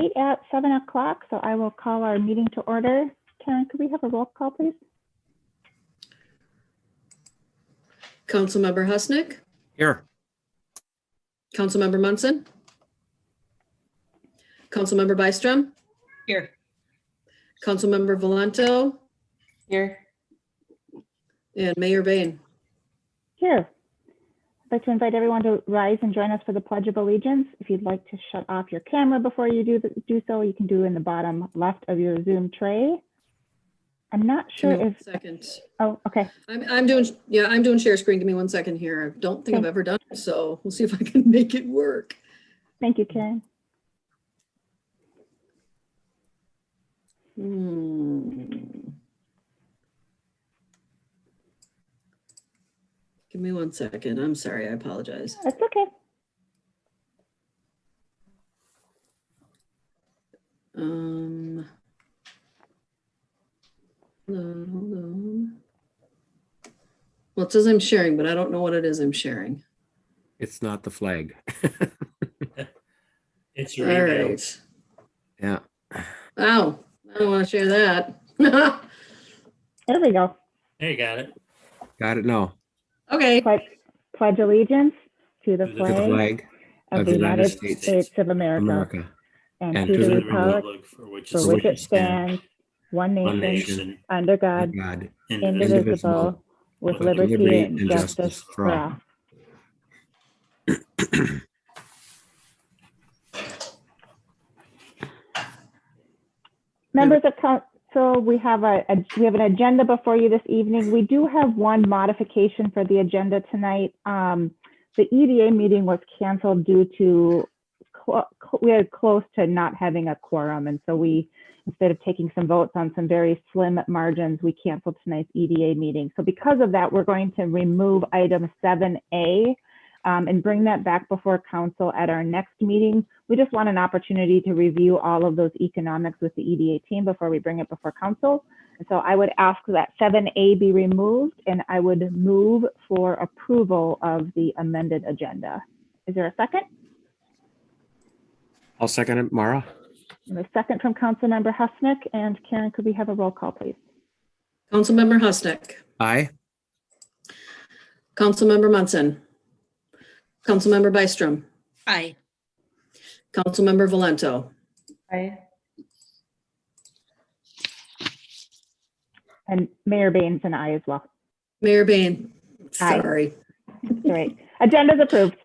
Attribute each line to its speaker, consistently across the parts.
Speaker 1: right at 7 o'clock, so I will call our meeting to order. Karen, could we have a roll call, please?
Speaker 2: Councilmember Husnick,
Speaker 3: Here.
Speaker 2: Councilmember Munson, Councilmember Byström,
Speaker 4: Here.
Speaker 2: Councilmember Valento,
Speaker 4: Here.
Speaker 2: and Mayor Bain.
Speaker 1: Here. I'd like to invite everyone to rise and join us for the Pledge of Allegiance. If you'd like to shut off your camera before you do so, you can do in the bottom left of your Zoom tray. I'm not sure
Speaker 2: Give me
Speaker 1: if.
Speaker 2: 1 second.
Speaker 1: Oh, okay.
Speaker 2: I'm doing share screen. Give me 1 second here. I don't think I've ever done it, so we'll see if I can make it work.
Speaker 1: Thank you, Karen.
Speaker 2: Give me 1 second. I'm sorry. I apologize.
Speaker 1: That's okay.
Speaker 2: Hold on. Well, it says I'm sharing, but I don't know what it is I'm sharing.
Speaker 3: It's not the flag.
Speaker 5: It's your
Speaker 2: All
Speaker 5: email.
Speaker 2: right.
Speaker 3: Yeah.
Speaker 2: Oh, I don't want to share that.
Speaker 1: There we go.
Speaker 5: Hey, got it.
Speaker 3: Got it now.
Speaker 2: Okay.
Speaker 1: Pledge allegiance to the
Speaker 5: To the
Speaker 3: To the
Speaker 1: flag
Speaker 3: flag
Speaker 1: of the United States of America, and to the republic
Speaker 5: for which
Speaker 1: for which it stands, one
Speaker 3: one
Speaker 1: nation,
Speaker 3: nation,
Speaker 1: under
Speaker 3: under
Speaker 1: God,
Speaker 3: God,
Speaker 1: indivisible, with liberty and justice for all. Members of council, we have an agenda before you this evening. We do have one modification for the agenda tonight. The EDA meeting was canceled due to we are close to not having a quorum, and so we, instead of taking some votes on some very slim margins, we canceled tonight's EDA meeting. So because of that, we're going to remove item 7A and bring that back before council at our next meeting. We just want an opportunity to review all of those economics with the EDA team before we bring it before council. And so I would ask that 7A be removed, and I would move for approval of the amended agenda. Is there a second?
Speaker 3: I'll second it, Mara.
Speaker 1: And a second from Councilmember Husnick. And Karen, could we have a roll call, please?
Speaker 2: Councilmember Husnick,
Speaker 3: Aye.
Speaker 2: Councilmember Munson, Councilmember Byström,
Speaker 4: Aye.
Speaker 2: Councilmember Valento,
Speaker 4: Aye.
Speaker 1: And Mayor Bain's an aye as well.
Speaker 2: Mayor Bain.
Speaker 1: Aye.
Speaker 2: Sorry.
Speaker 1: All right. Agenda's approved.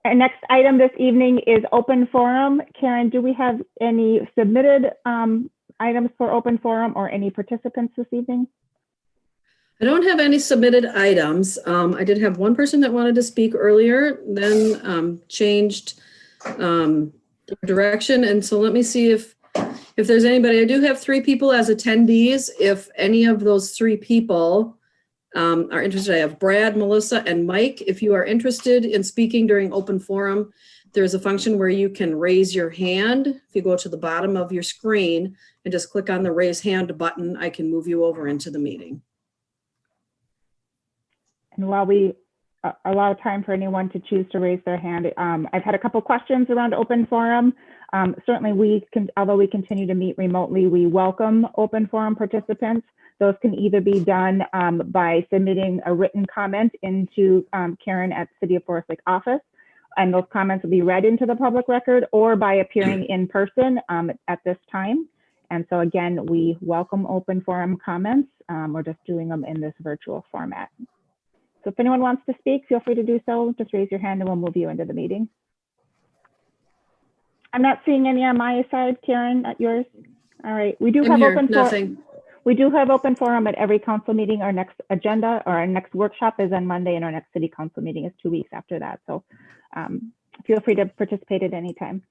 Speaker 1: Our next item this evening is open forum. Karen, do we have any submitted items for open forum or any participants this evening?
Speaker 2: I don't have any submitted items. I did have one person that wanted to speak earlier, then changed direction. And so let me see if there's anybody. I do have 3 people as attendees. If any of those 3 people are interested, I have Brad, Melissa, and Mike. If you are interested in speaking during open forum, there's a function where you can raise your hand. If you go to the bottom of your screen and just click on the raise hand button, I can move you over into the meeting.
Speaker 1: And while we allow time for anyone to choose to raise their hand, I've had a couple questions around open forum. Certainly we can, although we continue to meet remotely, we welcome open forum participants. Those can either be done by submitting a written comment into Karen at City of Forest Lake office, and those comments will be read into the public record, or by appearing in person at this time. And so again, we welcome open forum comments. We're just doing them in this virtual format. So if anyone wants to speak, feel free to do so. Just raise your hand and we'll move you into the meeting. I'm not seeing any on my side, Karen, at yours. All right, we do have open forum. We do have open forum at every council meeting. Our next agenda or our next workshop is on Monday, and our next city council meeting is 2 weeks after that. So feel free to participate at any time.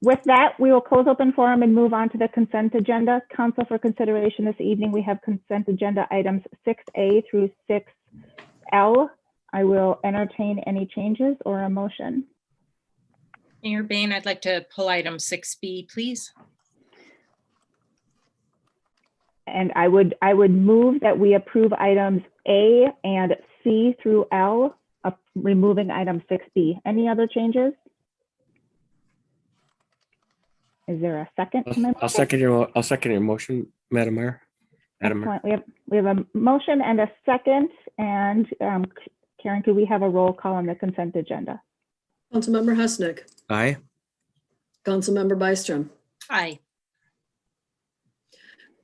Speaker 1: With that, we will close open forum and move on to the consent agenda. Council, for consideration this evening, we have consent agenda items 6A through 6L. I will entertain any changes or a motion.
Speaker 4: Mayor Bain, I'd like to pull item 6B, please.
Speaker 1: And I would move that we approve items A and C through L, removing item 6B. Any other changes? Is there a second to my
Speaker 3: I'll
Speaker 1: motion?
Speaker 3: second your motion, Madam Mayor. Madam Mayor.
Speaker 1: Excellent. We have a motion and a second. And Karen, could we have a roll call on the consent agenda?
Speaker 2: Councilmember Husnick,
Speaker 3: Aye.
Speaker 2: Councilmember Byström,
Speaker 4: Aye.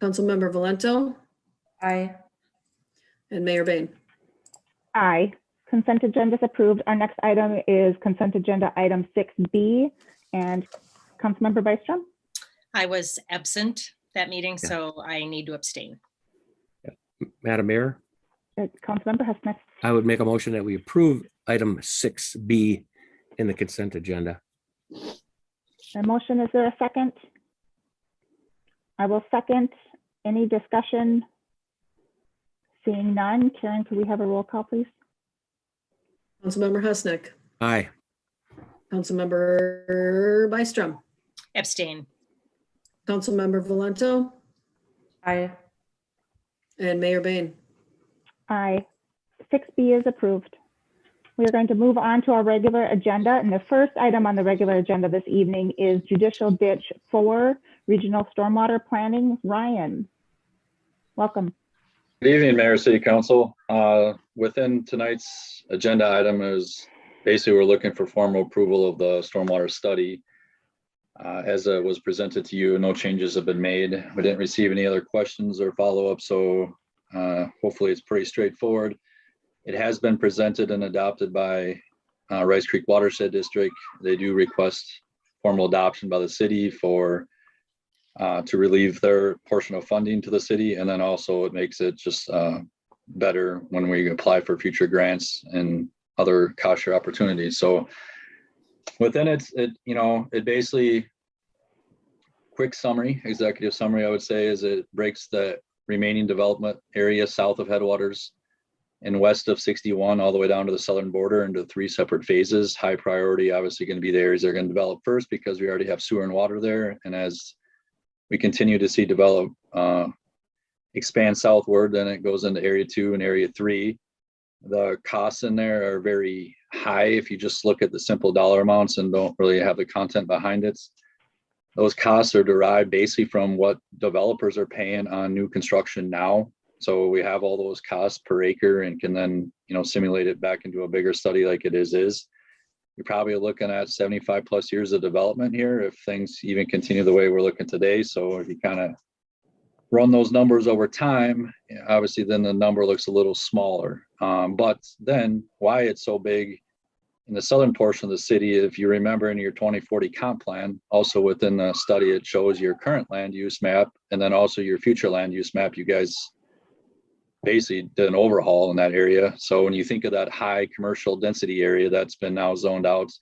Speaker 2: Councilmember Valento,
Speaker 5: Aye.
Speaker 2: and Mayor Bain.
Speaker 1: Aye. Consent agenda is approved. Our next item is consent agenda item 6B. And Councilmember Byström?
Speaker 4: I was absent that meeting,
Speaker 3: Yeah.
Speaker 4: so I need to abstain.
Speaker 3: Madam Mayor,
Speaker 1: Councilmember Husnick.
Speaker 3: I would make a motion that we approve item 6B in the consent agenda.
Speaker 1: A motion, is there a second? I will second. Any discussion? Seeing none. Karen, could we have a roll call, please?
Speaker 2: Councilmember Husnick,
Speaker 3: Aye.
Speaker 2: Councilmember Byström,
Speaker 4: Abstain.
Speaker 2: Councilmember Valento,
Speaker 5: Aye.
Speaker 2: and Mayor Bain.
Speaker 1: Aye. 6B is approved. We are going to move on to our regular agenda. And the first item on the regular agenda this evening is Judicial Ditch 4, Regional Stormwater Planning. Ryan, welcome.
Speaker 6: Good evening, Mayor, City Council. Within tonight's agenda item is basically we're looking for formal approval of the stormwater study. As it was presented to you, no changes have been made. We didn't receive any other questions or follow-up, so hopefully it's pretty straightforward. It has been presented and adopted by Rice Creek Watershed District. They do request formal adoption by the city for to relieve their portion of funding to the city. And then also it makes it just better when we apply for future grants and other cost share opportunities. So within it basically, quick summary, executive summary, I would say, is it breaks the remaining development area south of headwaters and west of 61 all the way down to the southern border into 3 separate phases. High priority, obviously going to be the areas that are going to develop first because we already have sewer and water there. And as we continue to see develop, expand southward, then it goes into area 2 and area 3. The costs in there are very high if you just look at the simple dollar amounts and don't really have the content behind it. Those costs are derived basically from what developers are paying on new construction now. So we have all those costs per acre and can then, simulate it back into a bigger study like it is. You're probably looking at 75 plus years of development here if things even continue the way we're looking today. So if you kind of run those numbers over time, obviously then the number looks a little smaller. But then why it's so big in the southern portion of the city, if you remember in your 2040 comp plan, also within the study, it shows your current land use map and then also your future land use map. You guys basically did an overhaul in that area. So when you think of that high commercial density area that's been now zoned out,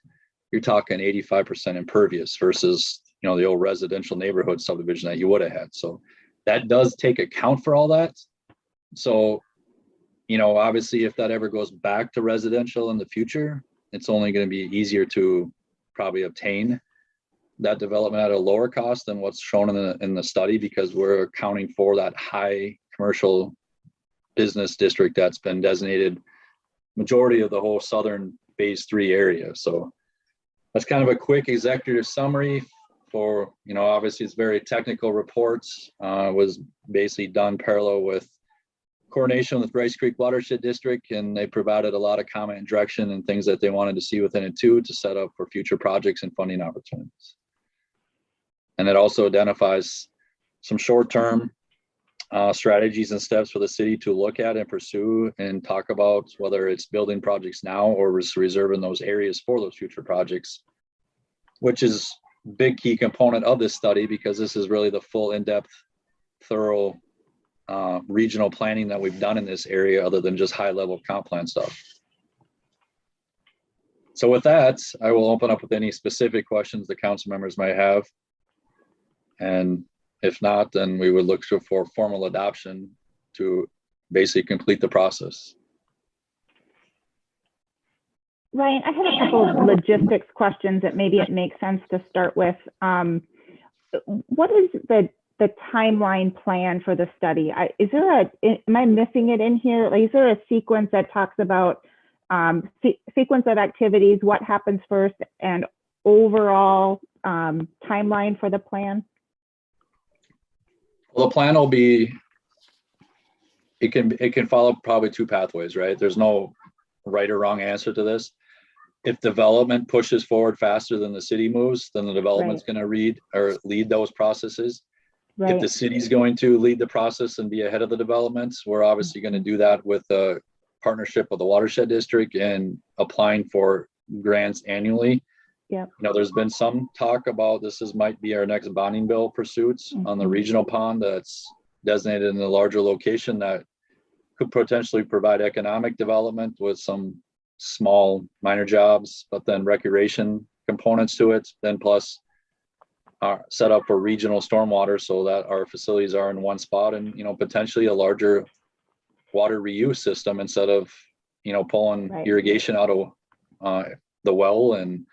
Speaker 6: you're talking 85% impervious versus, the old residential neighborhood subdivision that you would have had. So that does take account for all that. So, obviously if that ever goes back to residential in the future, it's only going to be easier to probably obtain that development at a lower cost than what's shown in the study, because we're accounting for that high commercial business district that's been designated majority of the whole southern phase 3 area. So that's kind of a quick executive summary for, obviously it's very technical reports, was basically done parallel with coordination with Rice Creek Watershed District, and they provided a lot of comment and direction and things that they wanted to see within it too, to set up for future projects and funding opportunities. And it also identifies some short-term strategies and steps for the city to look at and pursue and talk about, whether it's building projects now or reserving those areas for those future projects, which is a big key component of this study, because this is really the full in-depth, thorough regional planning that we've done in this area, other than just high-level comp plan stuff. So with that, I will open up with any specific questions the council members might have. And if not, then we would look for formal adoption to basically complete the process.
Speaker 1: Ryan, I have a couple of logistics questions that maybe it makes sense to start with. What is the timeline plan for the study? Am I missing it in here? Like, is there a sequence that talks about sequence of activities, what happens first, and overall timeline for the plan?
Speaker 6: Well, the plan will be, it can follow probably two pathways, right? There's no right or wrong answer to this. If development pushes forward faster than the city moves, then the development's going to lead those processes. If
Speaker 1: Right.
Speaker 6: the city's going to lead the process and be ahead of the developments, we're obviously going to do that with a partnership with the watershed district and applying for grants annually.
Speaker 1: Yep.
Speaker 6: You know, there's been some talk about might be our next bonding bill pursuits on the regional pond that's designated in a larger location that could potentially provide economic development with some small minor jobs, but then recreation components to it, then plus set up for regional stormwater so that our facilities are in one spot, and, you know, potentially a larger water reuse system instead of, you know, pulling irrigation out of the well and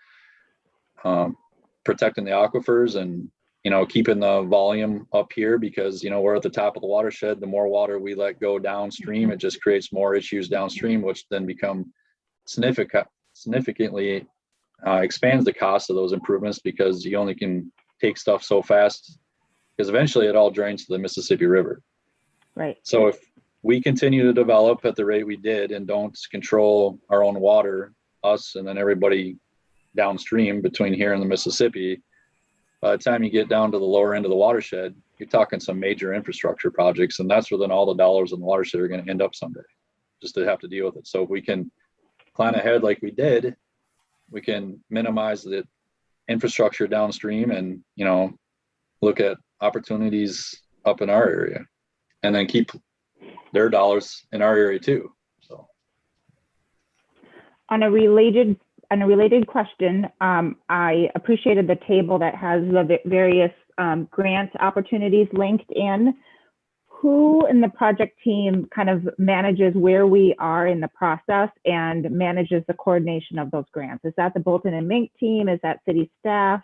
Speaker 6: protecting the aquifers and, you know, keeping the volume up here, because, you know, we're at the top of the watershed. The more water we let go downstream, it just creates more issues downstream, which then become significantly expands the cost of those improvements, because you only can take stuff so fast, because eventually it all drains to the Mississippi River.
Speaker 1: Right.
Speaker 6: So if we continue to develop at the rate we did and don't control our own water, us and then everybody downstream between here and the Mississippi, by the time you get down to the lower end of the watershed, you're talking some major infrastructure projects, and that's where then all the dollars in the watershed are going to end up someday, just to have to deal with it. So if we can plan ahead like we did, we can minimize the infrastructure downstream and, you know, look at opportunities up in our area and then keep their dollars in our area too. So
Speaker 1: On a related question, I appreciated the table that has the various grant opportunities linked in. Who in the project team kind of manages where we are in the process and manages the coordination of those grants? Is that the Bolton and Mink team? Is that city staff?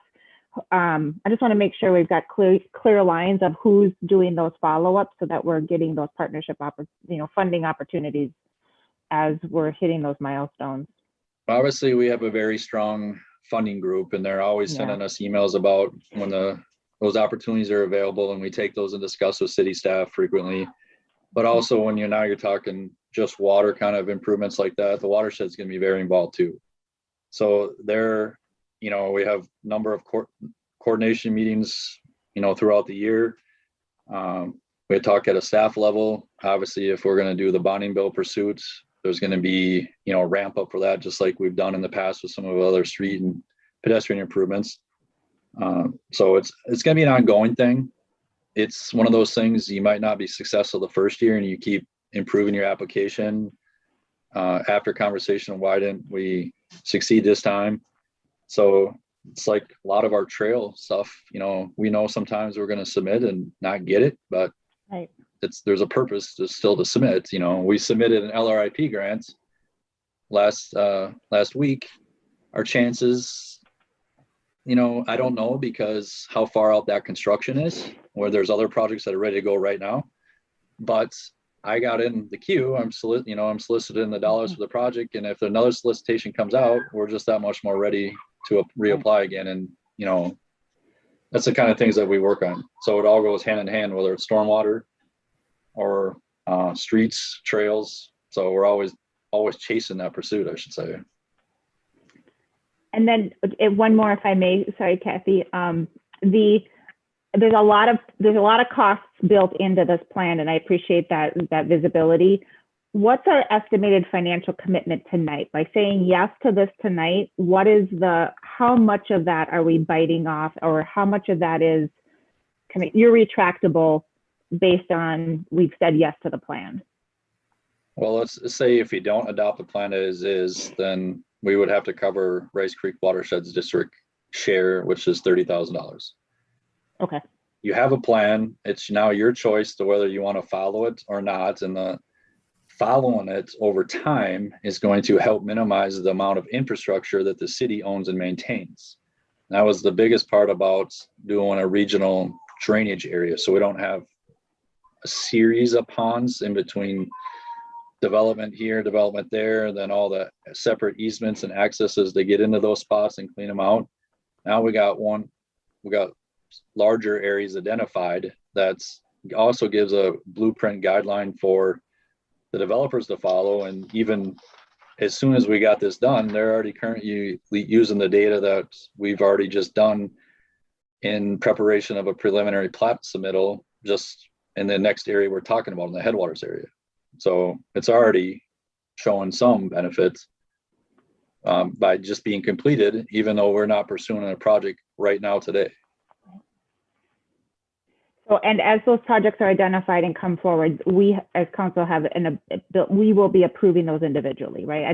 Speaker 1: I just want to make sure we've got clear lines of who's doing those follow-ups so that we're getting those partnership funding opportunities as we're hitting those milestones.
Speaker 6: obviously we have a very strong funding group, and they're always sending us emails about when those opportunities are available, and we take those and discuss with city staff frequently. But also when you're talking just water kind of improvements like that, the watershed's going to be very involved too. So we have a number of coordination meetings, throughout the year. We talk at a staff level. Obviously, if we're going to do the bonding bill pursuits, there's going to be, a ramp up for that, just like we've done in the past with some of the other street and pedestrian improvements. So it's going to be an ongoing thing. It's one of those things you might not be successful the first year and you keep improving your application after conversation. Why didn't we succeed this time? So it's like a lot of our trail stuff, we know sometimes we're going to submit and not get it, but there's a purpose to still to submit. We submitted an LRIP grant last week. Our chances, I don't know, because how far out that construction is, where there's other projects that are ready to go right now. But I got in the queue. I'm soliciting the dollars for the project. And if another solicitation comes out, we're just that much more ready to reapply again. And, that's the kind of things that we work on. So it all goes hand in hand, whether it's stormwater or streets, trails. So we're always chasing that pursuit, I should say.
Speaker 1: And then one more, if I may, sorry, Kathy. There's a lot of costs built into this plan, and I appreciate that visibility. What's our estimated financial commitment tonight? By saying yes to this tonight, how much of that are we biting off, or how much of that is kind of irretractable based on we've said yes to the plan?
Speaker 6: Well, let's say if you don't adopt the plan as is, then we would have to cover Rice Creek Watersheds District share, which is $30,000.
Speaker 1: Okay.
Speaker 6: You have a plan. It's now your choice to whether you want to follow it or not. And the following it over time is going to help minimize the amount of infrastructure that the city owns and maintains. That was the biggest part about doing a regional drainage area. So we don't have a series of ponds in between development here, development there, and then all the separate easements and accesses to get into those spots and clean them out. Now we got one we got larger areas identified. That's also gives a blueprint guideline for the developers to follow. And even as soon as we got this done, they're already currently using the data that we've already just done in preparation of a preliminary plat submittal just in the next area we're talking about, in the headwaters area. So it's already showing some benefits by just being completed, even though we're not pursuing a project right now today.
Speaker 1: So, and as those projects are identified and come forward, we as council have we will be approving those individually, right?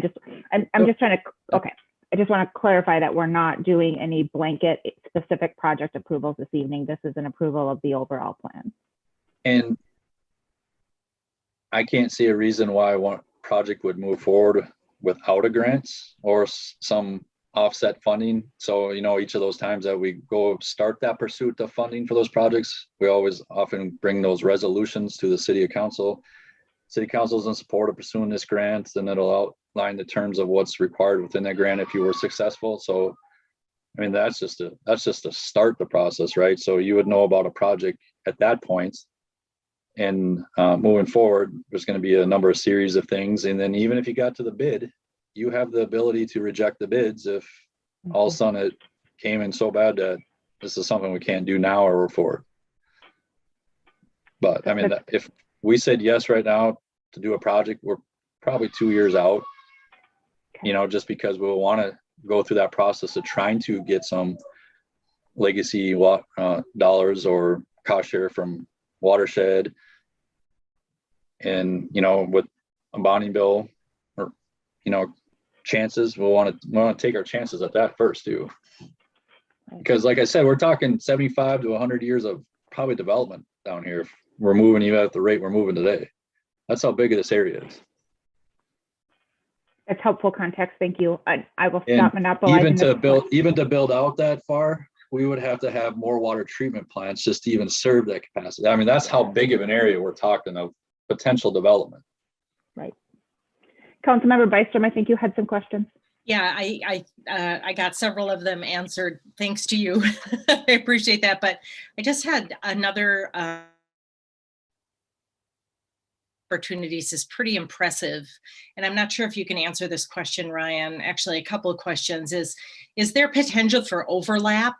Speaker 1: I'm just trying to, okay. I just want to clarify that we're not doing any blanket specific project approvals this evening. This is an approval of the overall plan.
Speaker 6: And I can't see a reason why one project would move forward without a grant or some offset funding. So, you know, each of those times that we go start that pursuit of funding for those projects, we always often bring those resolutions to the city council. City council is in support of pursuing this grant, and it'll outline the terms of what's required within that grant if you were successful. So, I mean, that's just to start the process, right? So you would know about a project at that point. And moving forward, there's going to be a number of series of things. And then even if you got to the bid, you have the ability to reject the bids if all of a sudden it came in so bad that this is something we can't do now or we're forward. But I mean, if we said yes right now to do a project, we're probably 2 years out, you know, just because we'll want to go through that process of trying to get some legacy dollars or cost share from watershed. And, you know, with a bonding bill or, you know, chances, we'll want to take our chances at that first too. Because like I said, we're talking 75 to 100 years of probably development down here. If we're moving even at the rate we're moving today. That's how big this area is.
Speaker 1: That's helpful context. Thank you. I will stop monopolizing.
Speaker 6: Even to build out that far, we would have to have more water treatment plants just to even serve that capacity. I mean, that's how big of an area we're talking of potential development.
Speaker 1: Right. Councilmember Byström, I think you had some questions.
Speaker 4: Yeah, I got several of them answered. Thanks to you. I appreciate that. But I just had another opportunities is pretty impressive. And I'm not sure if you can answer this question, Ryan. Actually, a couple of questions is there potential for overlap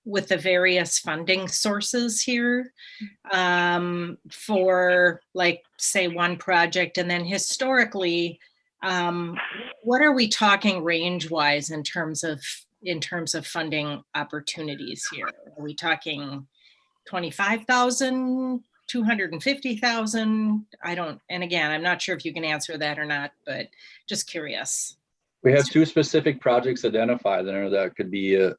Speaker 4: with the various funding sources here for, like, say, one project? And then historically, what are we talking range-wise in terms of funding opportunities here? Are we talking 25,000, 250,000? And again, I'm not sure if you can answer that or not, but just curious.
Speaker 6: We have two specific projects identified there that could be a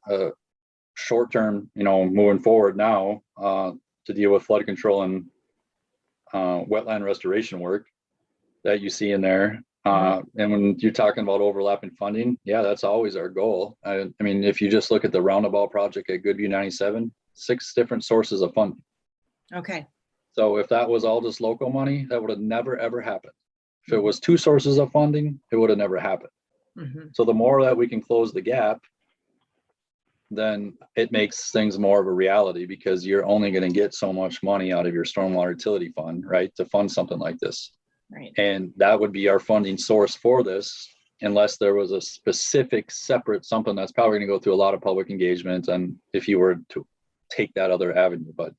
Speaker 6: short-term, you know, moving forward now to deal with flood control and wetland restoration work that you see in there. And when you're talking about overlapping funding, yeah, that's always our goal. I mean, if you just look at the roundabout project at Goodview 97, 6 different sources of funding.
Speaker 4: Okay.
Speaker 6: So if that was all just local money, that would have never, ever happened. If it was 2 sources of funding, it would have never happened.
Speaker 4: Mm-hmm.
Speaker 6: So the more that we can close the gap, then it makes things more of a reality, because you're only going to get so much money out of your stormwater utility fund, right, to fund something like this.
Speaker 4: Right.
Speaker 6: And that would be our funding source for this, unless there was a specific separate something that's probably going to go through a lot of public engagement, and if you were to take that other avenue. But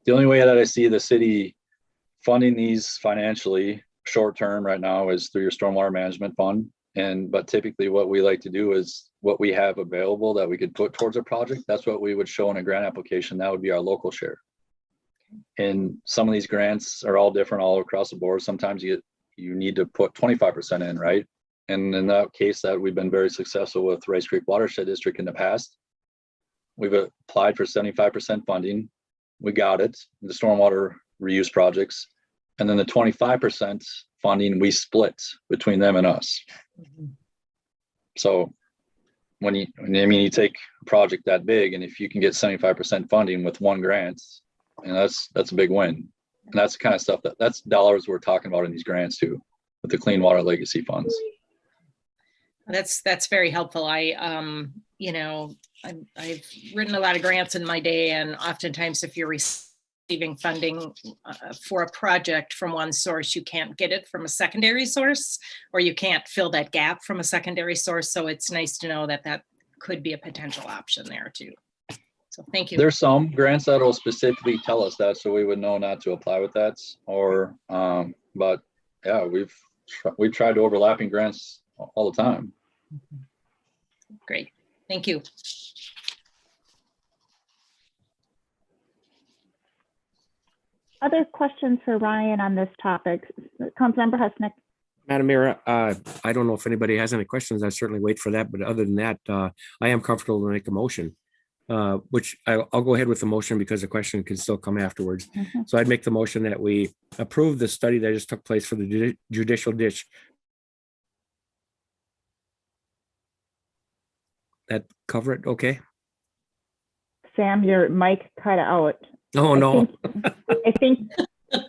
Speaker 6: the only way that I see the city funding these financially short term right now is through your stormwater management fund. But typically what we like to do is what we have available that we could put towards a project, that's what we would show in a grant application. That would be our local share. And some of these grants are all different all across the board. Sometimes you need to put 25% in, right? And in that case, that we've been very successful with Rice Creek Watershed District in the past. We've applied for 75% funding. We got it, the stormwater reuse projects. And then the 25% funding we split between them and us.
Speaker 4: Mm-hmm. So
Speaker 6: when you take a project that big, and if you can get 75% funding with one grant, and that's a big win. And that's the kind of stuff that's dollars we're talking about in these grants too, with the Clean Water Legacy funds.
Speaker 4: That's very helpful. I I've written a lot of grants in my day, and oftentimes if you're receiving funding for a project from one source, you can't get it from a secondary source, or you can't fill that gap from a secondary source. So it's nice to know that that could be a potential option there too. So thank you.
Speaker 6: There's some grants that will specifically tell us that, so we would know not to apply with that, or, but yeah, we've tried to overlapping grants all the time.
Speaker 4: Great. Thank you.
Speaker 1: Other questions for Ryan on this topic? Councilmember Husnick.
Speaker 3: Madam Mayor, I don't know if anybody has any questions. I certainly wait for that. But other than that, I am comfortable to make a motion, which I'll go ahead with the motion because the question can still come afterwards.
Speaker 1: Mhm.
Speaker 3: So I'd make the motion that we approve the study that just took place for the judicial ditch. That cover it? Okay.
Speaker 1: Sam, your mic cut out.
Speaker 3: Oh, no.
Speaker 1: I think,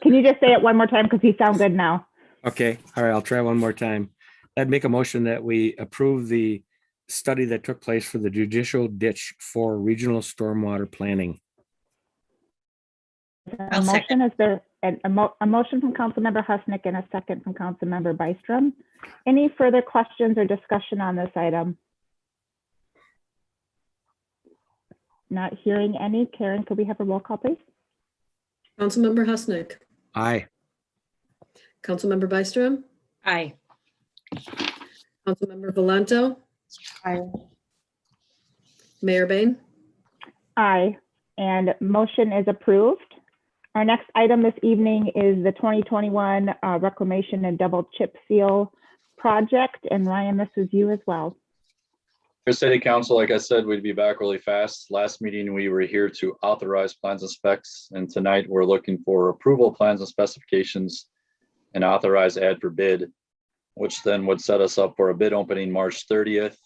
Speaker 1: can you just say it one more time? Because you sound good now.
Speaker 3: Okay. All right. I'll try one more time. I'd make a motion that we approve the study that took place for the judicial ditch for regional stormwater planning.
Speaker 1: A motion, is there a motion from Councilmember Husnick and a second from Councilmember Byström? Any further questions or discussion on this item? Not hearing any. Karen, could we have a roll call, please?
Speaker 2: Councilmember Husnick,
Speaker 3: Aye.
Speaker 2: Councilmember Byström,
Speaker 4: Aye.
Speaker 2: Councilmember Valento,
Speaker 5: Aye.
Speaker 2: Mayor Bain.
Speaker 1: Aye, and motion is approved. Our next item this evening is the 2021 Reclamation and Double Chip Seal Project. And Ryan, this is you as well.
Speaker 6: For City Council, like I said, we'd be back really fast. Last meeting, we were here to authorize plans and specs, and tonight we're looking for approval plans and specifications and authorize ad for bid, which then would set us up for a bid opening March 30th.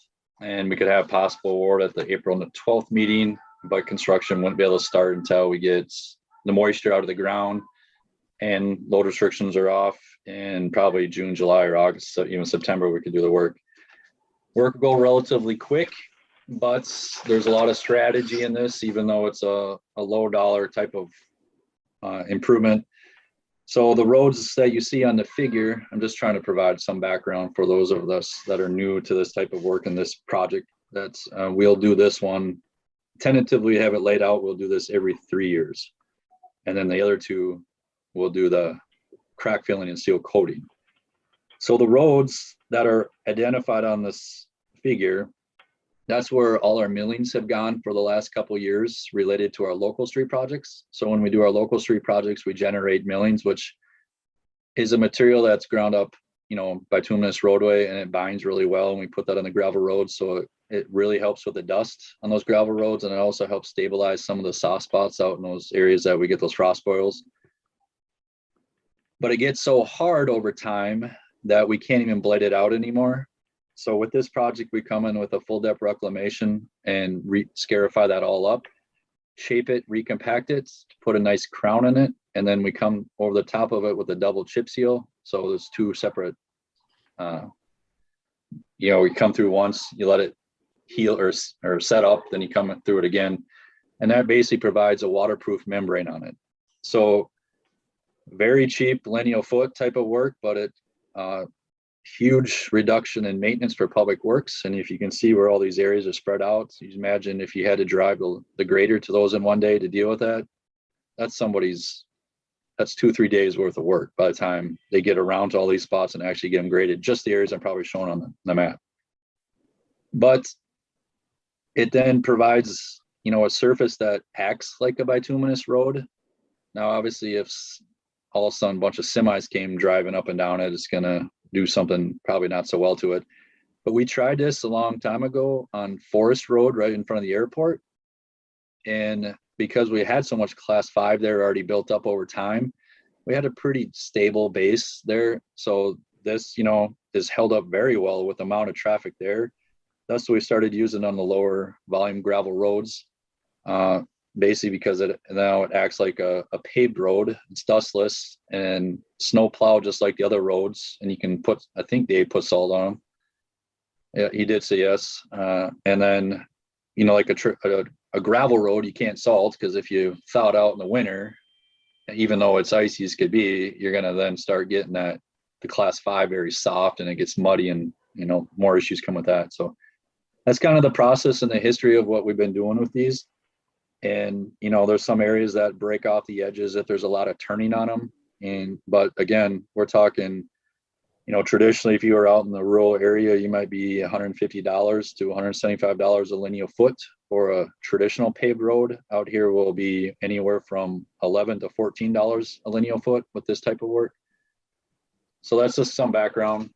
Speaker 6: And we could have possible award at the April 12th meeting, but construction wouldn't be able to start until we get the moisture out of the ground and load restrictions are off, and probably June, July, or August, so even September, we could do the work. Work will go relatively quick, but there's a lot of strategy in this, even though it's a low dollar type of improvement. So the roads that you see on the figure, I'm just trying to provide some background for those of us that are new to this type of work in this project. That's we'll do this one, tentatively have it laid out. We'll do this every 3 years. And then the other two, we'll do the crack filling and seal coating. So the roads that are identified on this figure, that's where all our millings have gone for the last couple of years related to our local street projects. So when we do our local street projects, we generate millings, which is a material that's ground up, bituminous roadway, and it binds really well. And we put that on the gravel roads. So it really helps with the dust on those gravel roads. And it also helps stabilize some of the soft spots out in those areas that we get those frost boils. But it gets so hard over time that we can't even blade it out anymore. So with this project, we come in with a full depth reclamation and scarify that all up, shape it, recompact it, put a nice crown in it, and then we come over the top of it with a double chip seal. So there's two separate, we come through once, you let it heal or set up, then you come through it again. And that basically provides a waterproof membrane on it. So very cheap lineal foot type of work, but it huge reduction in maintenance for public works. And if you can see where all these areas are spread out, you imagine if you had to drive the grader to those in one day to deal with that, that's 2-3 days worth of work by the time they get around to all these spots and actually get them graded, just the areas I'm probably showing on the map. But it then provides, a surface that acts like a bituminous road. Now, obviously, if all of a sudden a bunch of semis came driving up and down it, it's going to do something probably not so well to it. But we tried this a long time ago on Forest Road right in front of the airport. And because we had so much class 5 there already built up over time, we had a pretty stable base there. So this, is held up very well with the amount of traffic there. That's what we started using on the lower volume gravel roads. Basically because now it acts like a paved road. It's dustless and snow plow just like the other roads. And you can I think they put salt on them. Yeah, he did say yes. And then like a gravel road, you can't salt because if you thaw it out in the winter, even though it's icy as could be, you're going to then start getting the class 5 very soft and it gets muddy and, more issues come with that. So that's kind of the process and the history of what we've been doing with these. And, there's some areas that break off the edges if there's a lot of turning on them. But again, we're talking, traditionally, if you were out in the rural area, you might be $150 to $175 a linear foot for a traditional paved road. Out here will be anywhere from $11 to $14 a linear foot with this type of work. So that's just some background.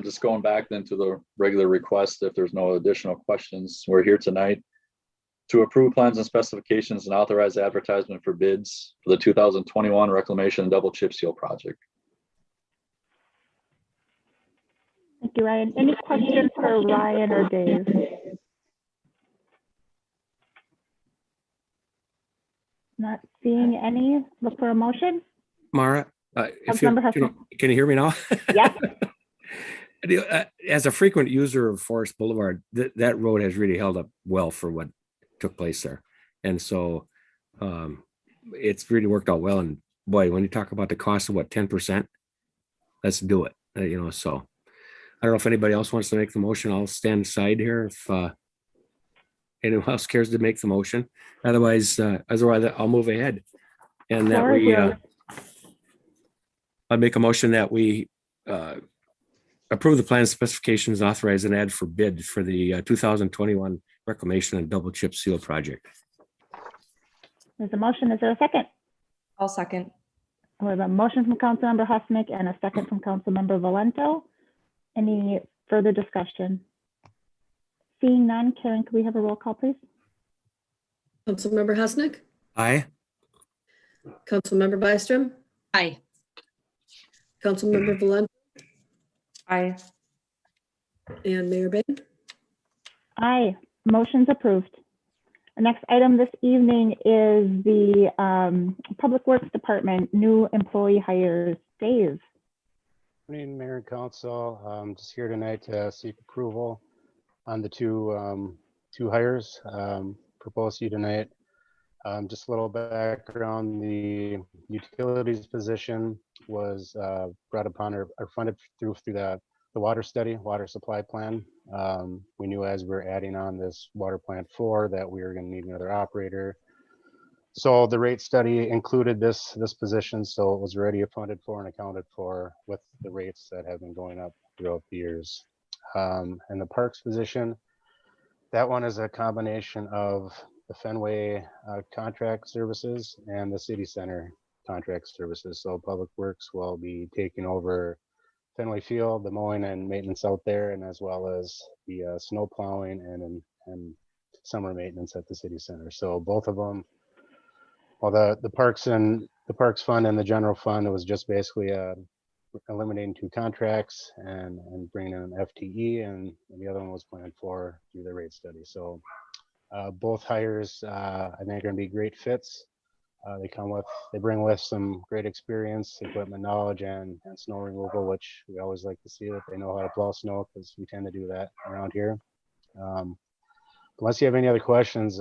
Speaker 6: Just going back then to the regular request, if there's no additional questions, we're here tonight to approve plans and specifications and authorize advertisement for bids for the 2021 reclamation and double chip seal project.
Speaker 1: Thank you, Ryan. Any questions for Ryan or Dave? Not seeing any. Look for a motion.
Speaker 3: Mara, if you,
Speaker 1: Councilmember Hussain.
Speaker 3: can you hear me now?
Speaker 1: Yes.
Speaker 3: As a frequent user of Forest Boulevard, that road has really held up well for what took place there. And so it's really worked out well. And boy, when you talk about the cost of 10%, let's do it. So I don't know if anybody else wants to make the motion. I'll stand aside here if anyone else cares to make the motion. Otherwise, I'll move ahead. And that we, I'll make a motion that we approve the plan specifications, authorize an ad for bid for the 2021 reclamation and double chip seal project.
Speaker 1: There's a motion. Is there a second?
Speaker 5: I'll second.
Speaker 1: We have a motion from Councilmember Husnick and a second from Councilmember Valento. Any further discussion? Seeing none, Karen, could we have a roll call, please?
Speaker 2: Councilmember Husnick,
Speaker 3: Aye.
Speaker 2: Councilmember Byström,
Speaker 4: Aye.
Speaker 2: Councilmember Valent,
Speaker 5: Aye.
Speaker 2: and Mayor Bain.
Speaker 1: Aye, motion's approved. The next item this evening is the Public Works Department new employee hires. Dave.
Speaker 7: Good evening, Mayor and Council. Just here tonight to seek approval on the two hires proposed to you tonight. Just a little background: the utilities position was brought upon or funded through the water study, water supply plan. We knew as we were adding on this water plant 4 that we were going to need another operator. So the rate study included this position, so it was already funded for and accounted for with the rates that have been going up throughout the years. And the parks position, that one is a combination of the Fenway contract services and the city center contract services. So Public Works will be taking over Fenway Field, the mowing and maintenance out there, and as well as the snow plowing and summer maintenance at the city center. So both of them. Well, the parks fund and the general fund, it was just basically eliminating 2 contracts and bringing in an FTE, and the other one was planned for through the rate study. So both hires, I think, are going to be great fits. They bring with some great experience, equipment knowledge, and snow removal, which we always like to see that they know how to plow snow, because we tend to do that around here. Unless you have any other questions,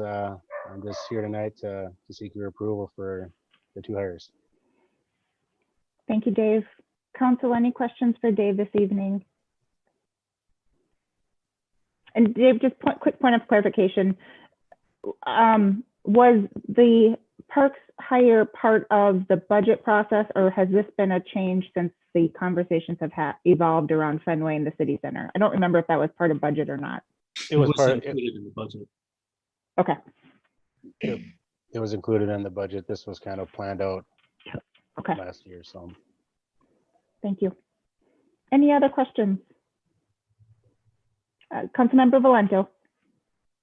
Speaker 7: I'm just here tonight to seek your approval for the 2 hires.
Speaker 1: Thank you, Dave. Council, any questions for Dave this evening? And Dave, just quick point of clarification. Was the parks hire part of the budget process, or has this been a change since the conversations have evolved around Fenway and the city center? I don't remember if that was part of budget or not.
Speaker 7: It was part
Speaker 8: included in the budget.
Speaker 1: Okay.
Speaker 7: It was included in the budget. This was kind of planned out
Speaker 1: Okay.
Speaker 7: last year. So
Speaker 1: Thank you. Any other questions? Councilmember Valento.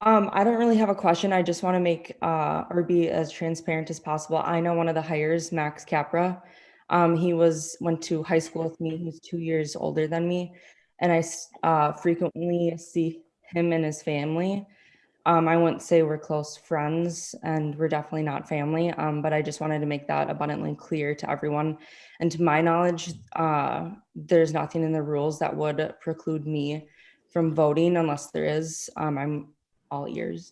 Speaker 5: I don't really have a question. I just want to make or be as transparent as possible. I know one of the hires, Max Capra. He went to high school with me. He's 2 years older than me, and I frequently see him and his family. I wouldn't say we're close friends, and we're definitely not family, but I just wanted to make that abundantly clear to everyone. And to my knowledge, there's nothing in the rules that would preclude me from voting unless there is. I'm all ears.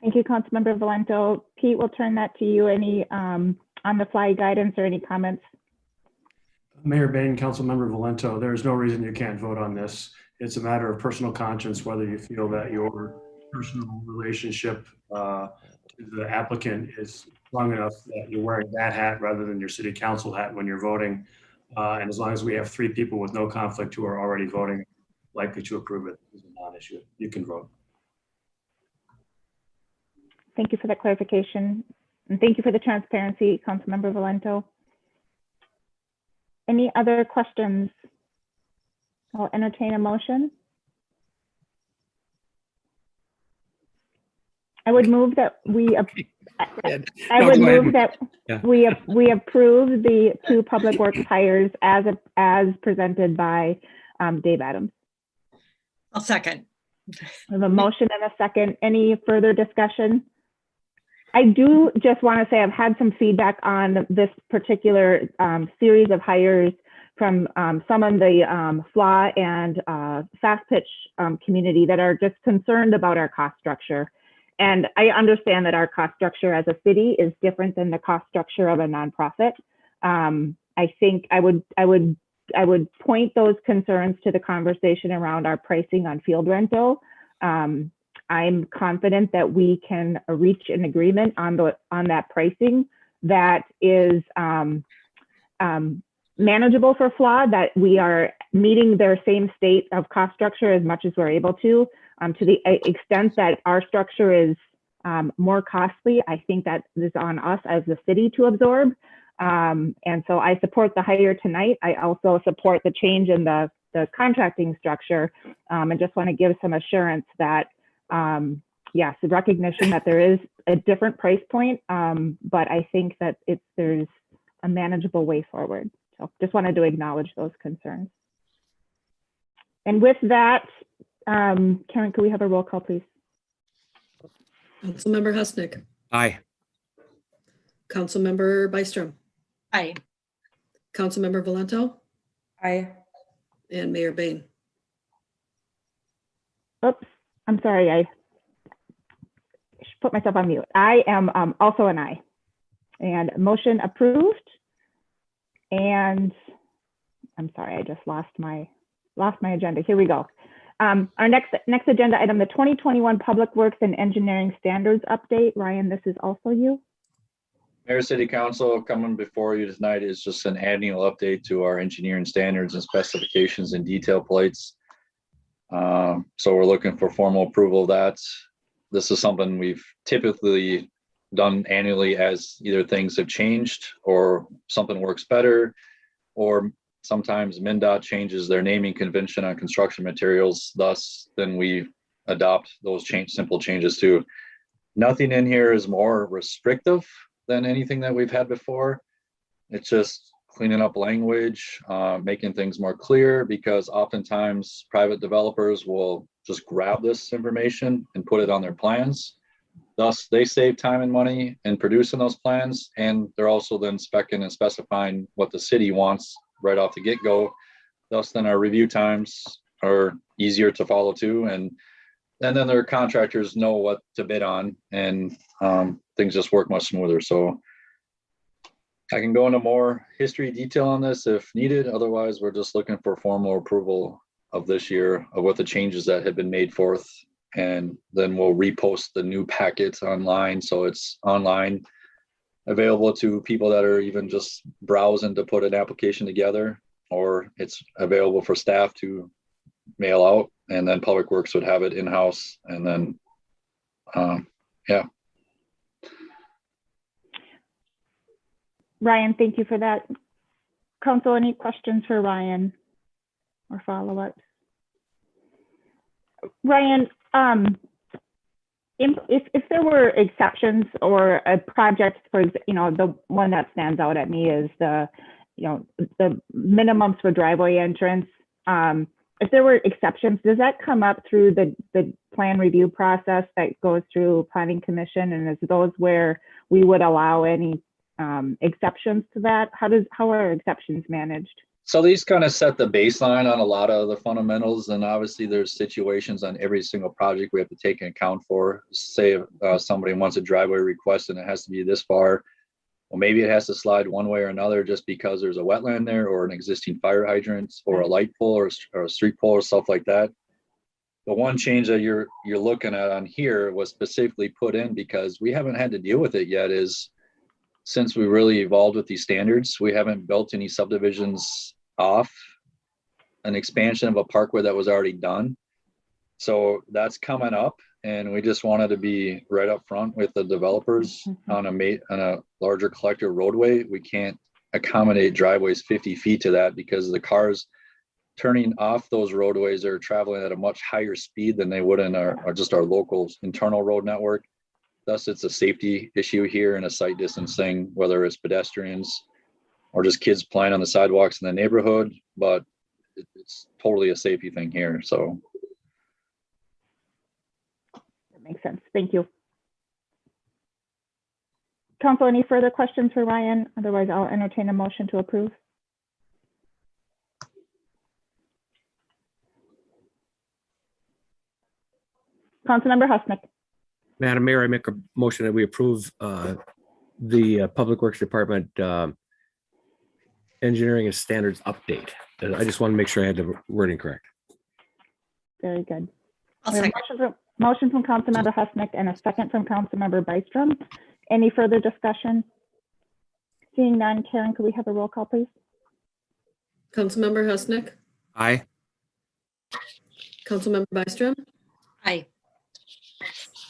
Speaker 1: Thank you, Councilmember Valento. Pete, we'll turn that to you. Any on the fly guidance or any comments?
Speaker 8: Mayor Bain, Councilmember Valento, there is no reason you can't vote on this. It's a matter of personal conscience, whether you feel that your personal relationship to the applicant is strong enough that you're wearing that hat rather than your city council hat when you're voting. And as long as we have 3 people with no conflict who are already voting, likely to approve it, is a non-issue. You can vote.
Speaker 1: Thank you for that clarification. And thank you for the transparency, Councilmember Valento. Any other questions? I'll entertain a motion. I would move that we, I would move that we approve the 2 public works hires as presented by Dave Adams.
Speaker 4: I'll second.
Speaker 1: We have a motion and a second. Any further discussion? I do just want to say I've had some feedback on this particular series of hires from some of the FLA and fast pitch community that are just concerned about our cost structure. And I understand that our cost structure as a city is different than the cost structure of a nonprofit. I think I would point those concerns to the conversation around our pricing on field rental. I'm confident that we can reach an agreement on that pricing that is manageable for FLA, that we are meeting their same state of cost structure as much as we're able to the extent that our structure is more costly. I think that is on us as the city to absorb. And so I support the hire tonight. I also support the change in the contracting structure, and just want to give some assurance that yes, the recognition that there is a different price point, but I think that there's a manageable way forward. So just wanted to acknowledge those concerns. And with that, Karen, could we have a roll call, please?
Speaker 2: Councilmember Husnick,
Speaker 3: Aye.
Speaker 2: Councilmember Byström,
Speaker 4: Aye.
Speaker 2: Councilmember Valento,
Speaker 5: Aye.
Speaker 2: and Mayor Bain.
Speaker 1: Oops, I'm sorry, I should put myself on mute. I am also an aye. And motion approved. And I'm sorry, I just lost my agenda. Here we go. Our next agenda item, the 2021 Public Works and Engineering Standards Update. Ryan, this is also you.
Speaker 6: Mayor, City Council, coming before you tonight is just an annual update to our engineering standards and specifications and detail plates. So we're looking for formal approval of that. This is something we've typically done annually as either things have changed or something works better, or sometimes MnDOT changes their naming convention on construction materials. Thus, then we adopt those simple changes too. Nothing in here is more restrictive than anything that we've had before. It's just cleaning up language, making things more clear, because oftentimes private developers will just grab this information and put it on their plans. Thus, they save time and money in producing those plans, and they're also then specing and specifying what the city wants right off the get-go. Thus, then our review times are easier to follow too, and then their contractors know what to bid on, and things just work much smoother. So I can go into more history detail on this if needed. Otherwise, we're just looking for formal approval of this year of what the changes that have been made forth. And then we'll repost the new packets online. So it's online, available to people that are even just browsing to put an application together, or it's available for staff to mail out, and then Public Works would have it in-house. And then, yeah.
Speaker 1: Ryan, thank you for that. Council, any questions for Ryan or follow-ups? Ryan, if there were exceptions or a project, for the one that stands out at me is the minimums for driveway entrance. If there were exceptions, does that come up through the plan review process that goes through Planning Commission, and is those where we would allow any exceptions to that? How are exceptions managed?
Speaker 6: So these kind of set the baseline on a lot of the fundamentals, and obviously there's situations on every single project we have to take into account for. Say if somebody wants a driveway request and it has to be this far, well, maybe it has to slide one way or another just because there's a wetland there or an existing fire hydrant or a light pole or a street pole or stuff like that. The one change that you're looking at on here was specifically put in because we haven't had to deal with it yet. Is since we really evolved with these standards, we haven't built any subdivisions off an expansion of a parkway that was already done. So that's coming up, and we just wanted to be right up front with the developers on a larger collector roadway. We can't accommodate driveways 50 feet to that because the cars turning off those roadways are traveling at a much higher speed than they would in our local internal road network. Thus, it's a safety issue here and a sight distance thing, whether it's pedestrians or just kids playing on the sidewalks in the neighborhood, but it's totally a safety thing here, so.
Speaker 1: That makes sense. Thank you. Council, any further questions for Ryan? Otherwise, I'll entertain a motion to approve. Councilmember Husnick.
Speaker 3: Madam Mayor, I make a motion that we approve the Public Works Department engineering and standards update. And I just want to make sure I had the wording correct.
Speaker 1: Very good.
Speaker 4: I'll
Speaker 1: We have
Speaker 4: second.
Speaker 1: motion from Councilmember Husnick and a second from Councilmember Byström. Any further discussion? Seeing none, Karen, could we have a roll call, please?
Speaker 2: Councilmember Husnick,
Speaker 3: Aye.
Speaker 2: Councilmember Byström,
Speaker 4: Aye.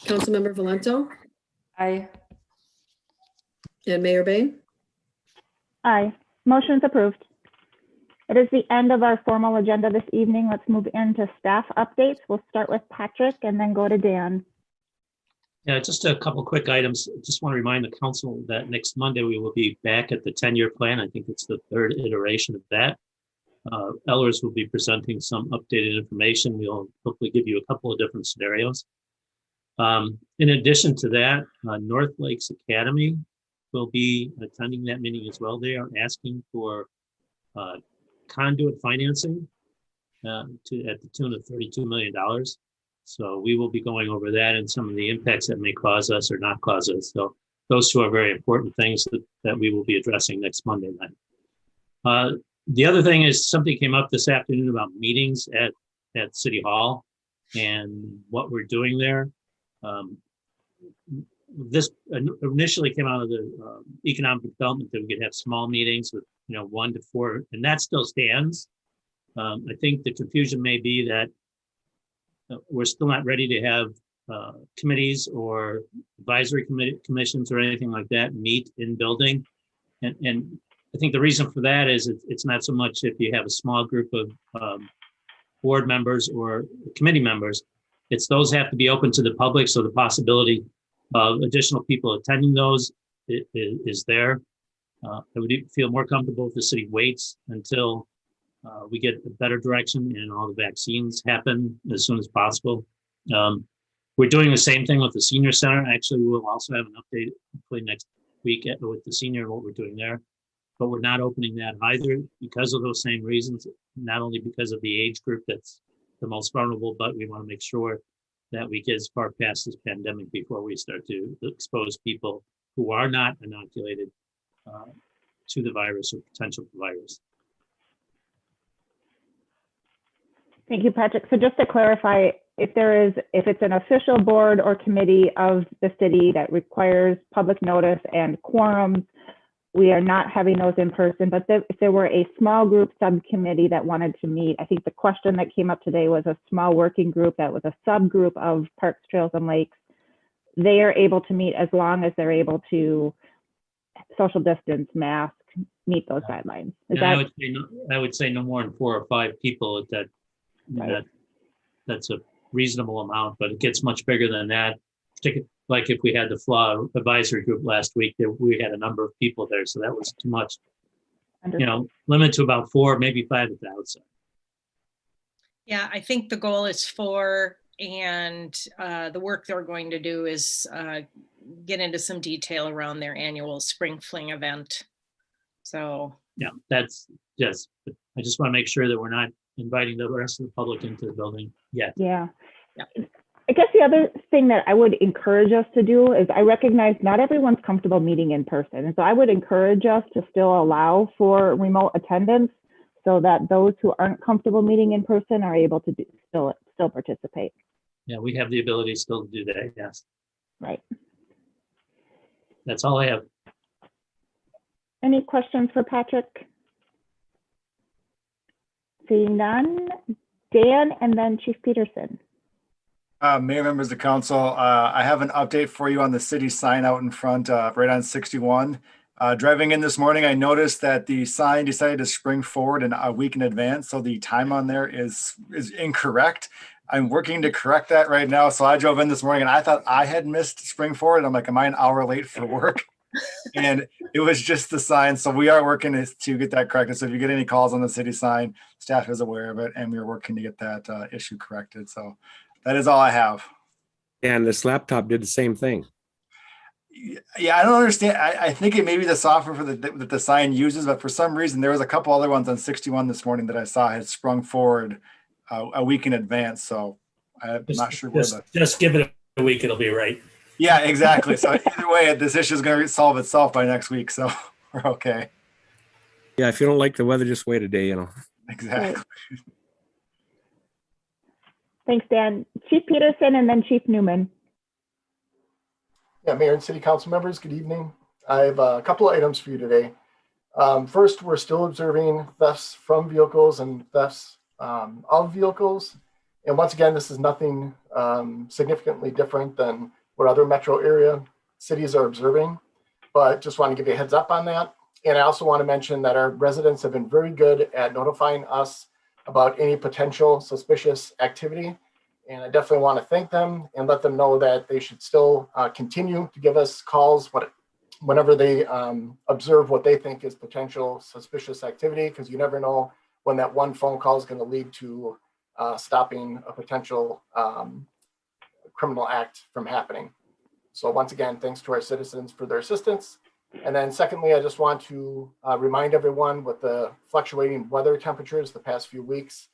Speaker 2: Councilmember Valento,
Speaker 5: Aye.
Speaker 2: and Mayor Bain.
Speaker 1: Aye. Motion is approved. It is the end of our formal agenda this evening. Let's move into staff updates. We'll start with Patrick and then go to Dan.
Speaker 9: Yeah, just a couple quick items. Just want to remind the council that next Monday we will be back at the 10-year plan. I think it's the third iteration of that. Ellers will be presenting some updated information. We'll hopefully give you a couple of different scenarios. In addition to that, North Lakes Academy will be attending that meeting as well. They are asking for conduit financing at the tune of $32 million. So we will be going over that and some of the impacts that may cause us or not cause us. So those two are very important things that we will be addressing next Monday night. The other thing is something came up this afternoon about meetings at City Hall and what we're doing there. This initially came out of the economic development that we could have small meetings with 1 to 4, and that still stands. I think the confusion may be that we're still not ready to have committees or advisory commissions or anything like that meet in building. And I think the reason for that is it's not so much if you have a small group of board members or committee members, it's those have to be open to the public. So the possibility of additional people attending those is there. I would feel more comfortable if the city waits until we get a better direction and all the vaccines happen as soon as possible. We're doing the same thing with the senior center. Actually, we'll also have an update hopefully next week with the senior and what we're doing there. But we're not opening that either because of those same reasons, not only because of the age group that's the most vulnerable, but we want to make sure that we get as far past this pandemic before we start to expose people who are not inoculated to the virus or potential virus.
Speaker 1: Thank you, Patrick. So just to clarify, if it's an official board or committee of the city that requires public notice and quorums, we are not having those in person. But if there were a small group subcommittee that wanted to meet, I think the question that came up today was a small working group that was a subgroup of Parks, Trails, and Lakes. They are able to meet as long as they're able to social distance, mask, meet those guidelines.
Speaker 9: I would say no more than 4 or 5 people at that.
Speaker 1: Right.
Speaker 9: That's a reasonable amount, but it gets much bigger than that. Particularly, like if we had the FLA advisory group last week, we had a number of people there, so that was too much. Limit to about 4, maybe 5 at the outside.
Speaker 4: Yeah, I think the goal is 4, and the work they're going to do is get into some detail around their annual spring fling event. So
Speaker 9: yeah, that's Yes, but I just want to make sure that we're not inviting the rest of the public into the building yet.
Speaker 1: Yeah.
Speaker 4: Yeah.
Speaker 1: I guess the other thing that I would encourage us to do is I recognize not everyone's comfortable meeting in person. And so I would encourage us to still allow for remote attendance so that those who aren't comfortable meeting in person are able to still participate.
Speaker 9: Yeah, we have the ability still to do that. Yes,
Speaker 1: Right.
Speaker 9: that's all I have.
Speaker 1: Any questions for Patrick? Seeing none, Dan and then Chief Peterson.
Speaker 10: Mayor, members of council, I have an update for you on the city sign out in front, right on 61. Driving in this morning, I noticed that the sign decided to spring forward a week in advance, so the time on there is incorrect. I'm working to correct that right now. So I drove in this morning and I thought I had missed spring forward. I'm like, am I an hour late for work? And it was just the sign. So we are working to get that corrected. So if you get any calls on the city sign, staff is aware of it, and we're working to get that issue corrected. So that is all I have.
Speaker 3: And this laptop did the same thing.
Speaker 10: Yeah, I don't understand. I think it may be the software that the sign uses, but for some reason there was a couple other ones on 61 this morning that I saw had sprung forward a week in advance. So I'm not sure where
Speaker 9: Just give it a week, it'll be right.
Speaker 10: Yeah, exactly. So either way, this issue is going to solve itself by next week. So we're okay.
Speaker 3: Yeah, if you don't like the weather, just wait a day, you know.
Speaker 10: Exactly.
Speaker 1: Right. Thanks, Dan. Chief Peterson and then Chief Newman.
Speaker 11: Yeah, Mayor and City Council members, good evening. I have a couple of items for you today. First, we're still observing thefts from vehicles and thefts of vehicles. And once again, this is nothing significantly different than what other metro area cities are observing, but just want to give you a heads up on that. And I also want to mention that our residents have been very good at notifying us about any potential suspicious activity. And I definitely want to thank them and let them know that they should still continue to give us calls whenever they observe what they think is potential suspicious activity, because you never know when that one phone call is going to lead to stopping a potential criminal act from happening. So once again, thanks to our citizens for their assistance. And then secondly, I just want to remind everyone with the fluctuating weather temperatures the past few weeks,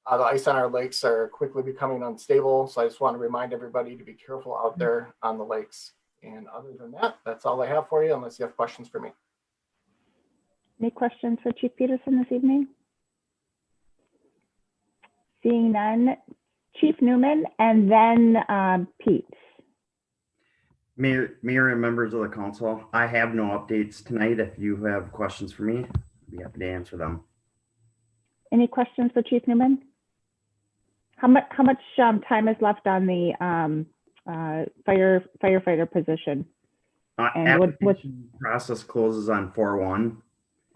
Speaker 11: the ice on our lakes are quickly becoming unstable. So I just want to remind everybody to be careful out there on the lakes. And other than that, that's all I have for you, unless you have questions for me.
Speaker 1: Any questions for Chief Peterson this evening? Seeing none, Chief Newman and then Pete.
Speaker 12: Mayor and members of the council, I have no updates tonight. If you have questions for me, I'd be happy to answer them.
Speaker 1: Any questions for Chief Newman? How much time is left on the firefighter position? And
Speaker 12: Application process closes on 4/1.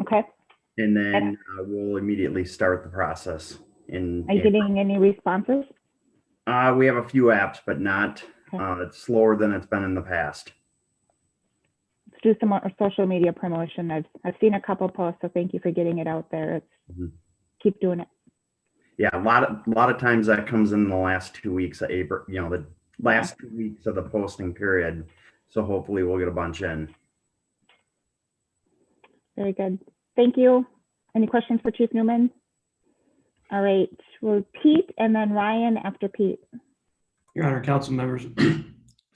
Speaker 1: Okay.
Speaker 12: And then we'll immediately start the process.
Speaker 1: Are you getting any responses?
Speaker 12: We have a few apps, but not. It's slower than it's been in the past.
Speaker 1: Let's do some more social media promotion. I've seen a couple posts, so thank you for getting it out there. Keep doing it.
Speaker 12: Yeah, a lot of times that comes in the last 2 weeks of April. The last 2 weeks of the posting period. So hopefully we'll get a bunch in.
Speaker 1: Very good. Thank you. Any questions for Chief Newman? All right, well, Pete and then Ryan after Pete.
Speaker 8: Your Honor, council members, excuse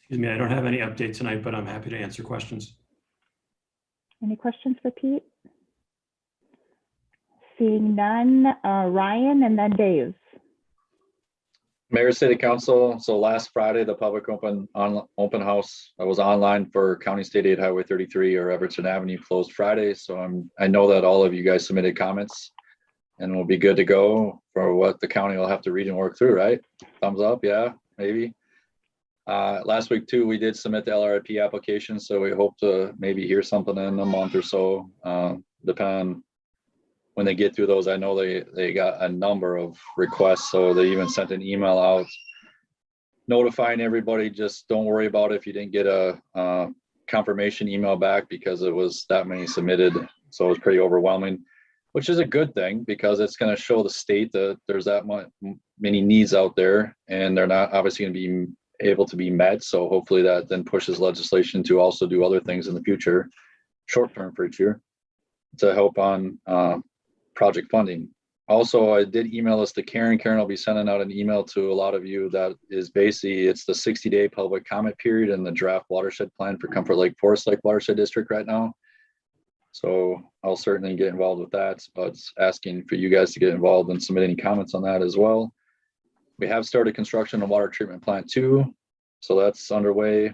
Speaker 8: me, I don't have any update tonight, but I'm happy to answer questions.
Speaker 1: Any questions for Pete? Seeing none, Ryan and then Dave.
Speaker 6: Mayor, City Council. So last Friday, the public open house was online for County State 8 Highway 33 or Everton Avenue closed Friday. So I know that all of you guys submitted comments and we'll be good to go for what the county will have to read and work through, right? Thumbs up, yeah, maybe. Last week too, we did submit the LRIP application. So we hope to maybe hear something in a month or so, depending on when they get through those. I know they got a number of requests, so they even sent an email out notifying everybody, just don't worry about it if you didn't get a confirmation email back, because it was that many submitted. So it was pretty overwhelming, which is a good thing, because it's going to show the state that there's that many needs out there and they're not obviously going to be able to be met. So hopefully that then pushes legislation to also do other things in the future, short-term future, to help on project funding. Also, I did email this to Karen. Karen will be sending out an email to a lot of you that is basically, it's the 60-day public comment period in the draft watershed plan for Comfort Lake Forest Lake Watershed District right now. So I'll certainly get involved with that, but asking for you guys to get involved and submit any comments on that as well. We have started construction on water treatment plant 2, so that's underway.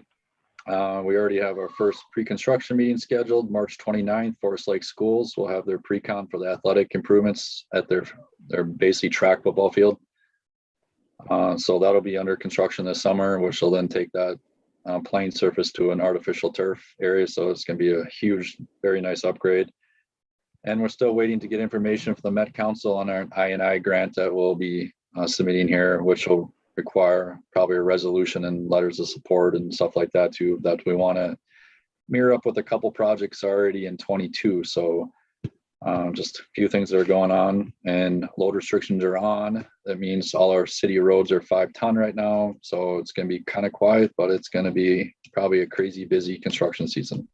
Speaker 6: We already have our first pre-construction meeting scheduled March 29th. Forest Lake Schools will have their pre-con for the athletic improvements at their basically track football field. So that'll be under construction this summer, which will then take that playing surface to an artificial turf area. So it's going to be a huge, very nice upgrade. And we're still waiting to get information from the Met Council on our I&I grant that we'll be submitting here, which will require probably a resolution and letters of support and stuff like that too, that we want to mirror up with a couple projects already in 22. So just a few things that are going on, and load restrictions are on. That means all our city roads are 5 ton right now. So it's going to be kind of quiet, but it's going to be probably a crazy busy construction season.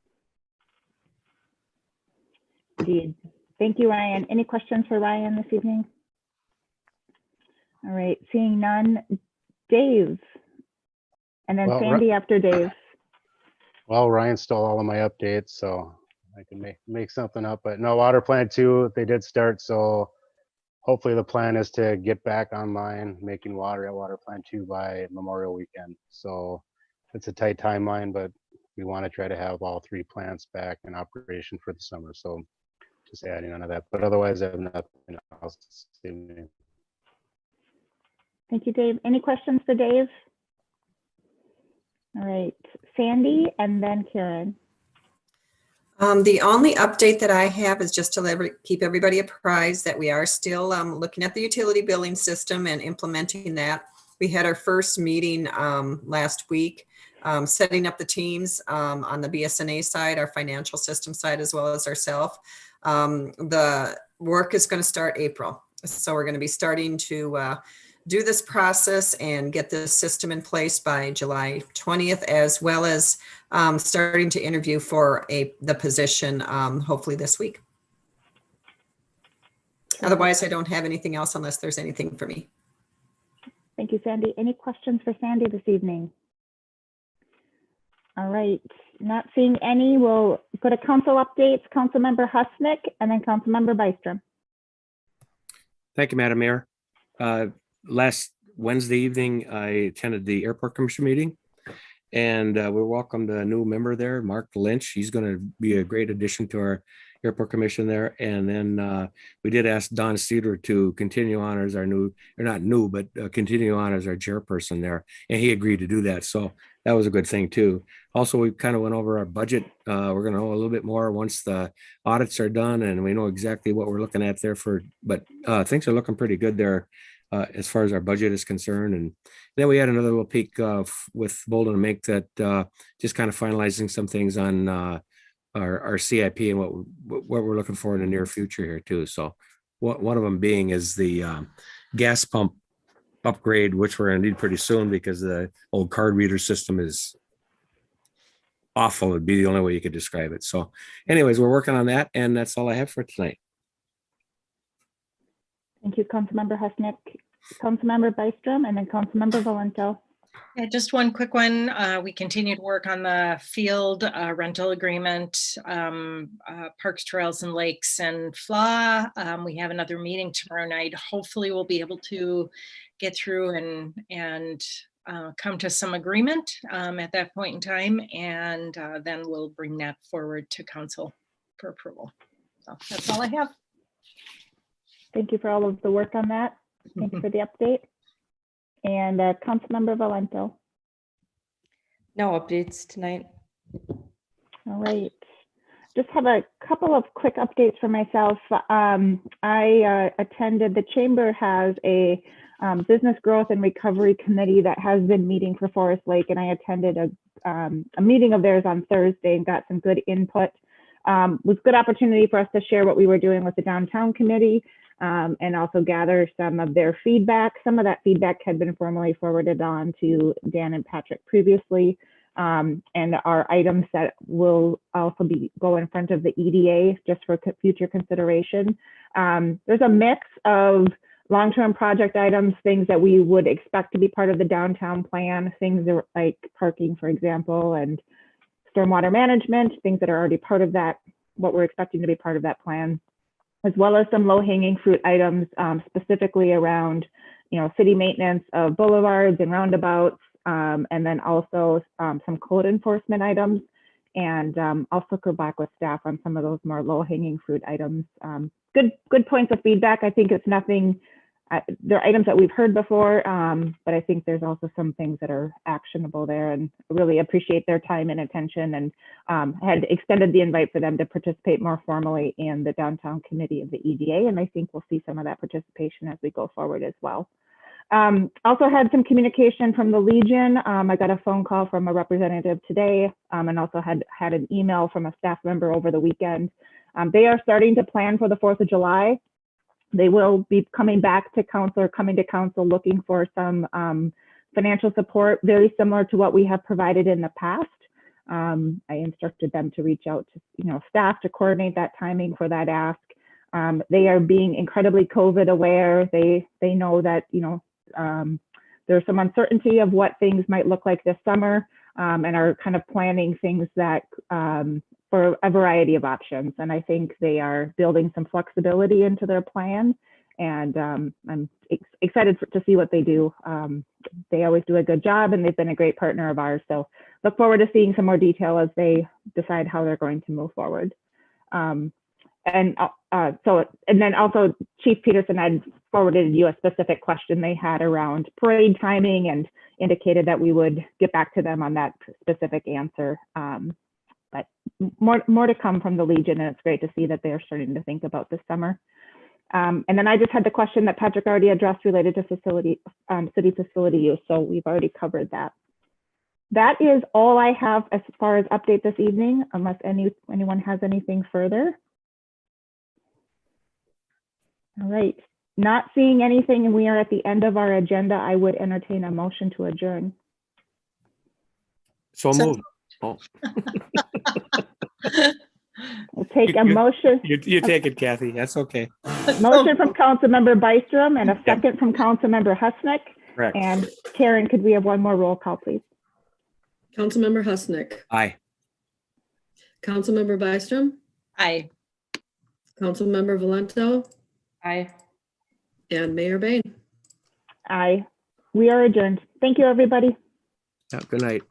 Speaker 1: Indeed. Thank you, Ryan. Any questions for Ryan this evening? All right, seeing none. Dave, and then
Speaker 7: Well,
Speaker 1: Sandy after Dave.
Speaker 7: Well, Ryan stole all of my updates, so I can make something up. But no, water plant 2, they did start. So hopefully the plan is to get back online, making water at water plant 2 by Memorial weekend. So it's a tight timeline, but we want to try to have all 3 plants back in operation for the summer. So just adding on to that. But otherwise, I have nothing else this evening.
Speaker 1: Thank you, Dave. Any questions for Dave? All right, Sandy and then Karen.
Speaker 13: The only update that I have is just to keep everybody apprised that we are still looking at the utility billing system and implementing that. We had our first meeting last week, setting up the teams on the BSNA side, our financial system side, as well as ourselves. The work is going to start April. So we're going to be starting to do this process and get this system in place by July 20th, as well as starting to interview for the position hopefully this week. Otherwise, I don't have anything else unless there's anything for me.
Speaker 1: Thank you, Sandy. Any questions for Sandy this evening? All right, not seeing any. We'll go to council updates, Councilmember Husnick, and then Councilmember Bystrom.
Speaker 3: Thank you, Madam Mayor. Last Wednesday evening, I attended the Airport Commission meeting, and we welcomed a new member there, Mark Lynch. He's going to be a great addition to our Airport Commission there. And then we did ask Don Cedar to continue on as our new, or not new, but continue on as our chairperson there, and he agreed to do that. So that was a good thing too. Also, we kind of went over our budget. We're going to know a little bit more once the audits are done, and we know exactly what we're looking at there but things are looking pretty good there. As far as our budget is concerned. And then we had another little peek with Bolden and Mink that just kind of finalizing some things on our CIP and what we're looking for in the near future here too. So one of them being is the gas pump upgrade, which we're going to need pretty soon because the old card reader system is awful. Would be the only way you could describe it. So anyways, we're working on that, and that's all I have for tonight.
Speaker 1: Thank you, Councilmember Husnick, Councilmember Bystrom, and then Councilmember Valento.
Speaker 4: Yeah, just one quick one. We continue to work on the field rental agreement, Parks, Trails, and Lakes and FLA. We have another meeting tomorrow night. Hopefully we'll be able to get through and come to some agreement at that point in time. And then we'll bring that forward to council for approval. So that's all I have.
Speaker 1: Thank you for all of the work on that. Thank you for the update. And Councilmember Valento.
Speaker 5: No updates tonight.
Speaker 1: All right. Just have a couple of quick updates for myself. I attended, the Chamber has a business growth and recovery committee that has been meeting for Forest Lake, and I attended a meeting of theirs on Thursday and got some good input. It was a good opportunity for us to share what we were doing with the downtown committee. And also gather some of their feedback. Some of that feedback had been formally forwarded on to Dan and Patrick previously. and our items that will also go in front of the EDA just for future consideration. There's a mix of long-term project items, things that we would expect to be part of the downtown plan, things like parking, for example, and stormwater management, things that are already part of that, what we're expecting to be part of that plan, as well as some low-hanging fruit items, specifically around, city maintenance of boulevards and roundabouts, and then also some code enforcement items. And I'll circle back with staff on some of those more low-hanging fruit items. Good points of feedback. I think it's nothing, they're items that we've heard before, but I think there's also some things that are actionable there, and really appreciate their time and attention, and had extended the invite for them to participate more formally in the downtown committee of the EDA. And I think we'll see some of that participation as we go forward as well. Also had some communication from the Legion. I got a phone call from a representative today, and also had an email from a staff member over the weekend. They are starting to plan for the 4th of July. They will be coming back to council, or coming to council looking for some financial support, very similar to what we have provided in the past. I instructed them to reach out to staff to coordinate that timing for that ask. They are being incredibly COVID aware. They know that there's some uncertainty of what things might look like this summer, and are kind of planning things that for a variety of options. And I think they are building some flexibility into their plan. And I'm excited to see what they do. They always do a good job, and they've been a great partner of ours. So look forward to seeing some more detail as they decide how they're going to move forward. And then also Chief Peterson had forwarded you a specific question they had around parade timing, and indicated that we would get back to them on that specific answer. But more to come from the Legion, and it's great to see that they're starting to think about this summer. And then I just had the question that Patrick already addressed related to city facility use. So we've already covered that. That is all I have as far as update this evening, unless anyone has anything further. All right, not seeing anything, and we are at the end of our agenda. I would entertain a motion to adjourn.
Speaker 3: So moved. Oh.
Speaker 1: We'll take a motion.
Speaker 3: You take it, Kathy. That's okay.
Speaker 1: Motion from Councilmember Byström and a second from Councilmember Husnick.
Speaker 3: Correct.
Speaker 1: And Karen, could we have one more roll call, please?
Speaker 2: Councilmember Husnick.
Speaker 3: Aye.
Speaker 2: Councilmember Byström.
Speaker 4: Aye.
Speaker 2: Councilmember Valento.
Speaker 5: Aye.
Speaker 2: And Mayor Bain.
Speaker 1: Aye. We are adjourned. Thank you, everybody.
Speaker 3: Yeah, good night.